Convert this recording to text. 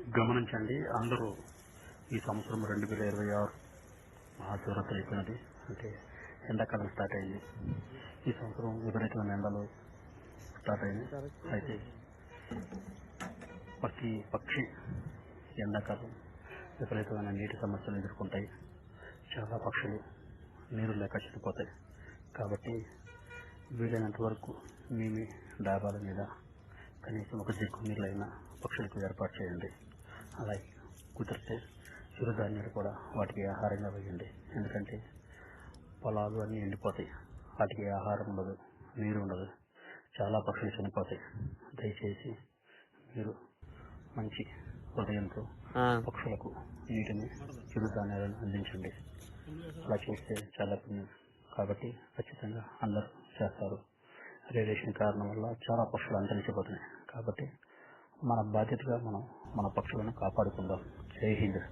గమనించండి అందరూ. ఈ సంవత్సరం 2026 మహాశివరాత్రి అయిపోయినది. అంటే ఎండాకాలం స్టార్ట్ అయింది. ఈ సంవత్సరం విపరీతమైన ఎండలు స్టార్ట్ అయింది. అయితే ప్రతి పక్షి ఎండాకాలం విపరీతమైన నీటి సమస్యలు ఎదుర్కొంటాయి. చాలా పక్షులు నీరు లేక చనిపోతాయి. కాబట్టి వీలైనంత వరకు మీ డాబాల మీద కనీసం ఒక జిగ్గు నీళ్ళైనా పక్షులకు ఏర్పాటు చేయండి. అలాగే కుదిరితే చిరుధాన్యాలు కూడా వాటికి ఆహారంగా వేయండి. ఎందుకంటే పొలాలు అన్నీ ఎండిపోతాయి, వాటికి ఆహారం ఉండదు, నీరు ఉండదు, చాలా పక్షులు చనిపోతాయి. దయచేసి మీరు మంచి హృదయంతో పక్షులకు నీటిని, చిరుధాన్యాలను అందించండి. అలా చేస్తే చాలా పుణ్యం. కాబట్టి ఖచ్చితంగా అందరూ చేస్తారు. రేడియేషన్ కారణం వల్ల చాలా పక్షులు అంతరించిపోతున్నాయి. కాబట్టి మన బాధ్యతగా మనం మన పక్షులను కాపాడుకుందాం. జై హింద్.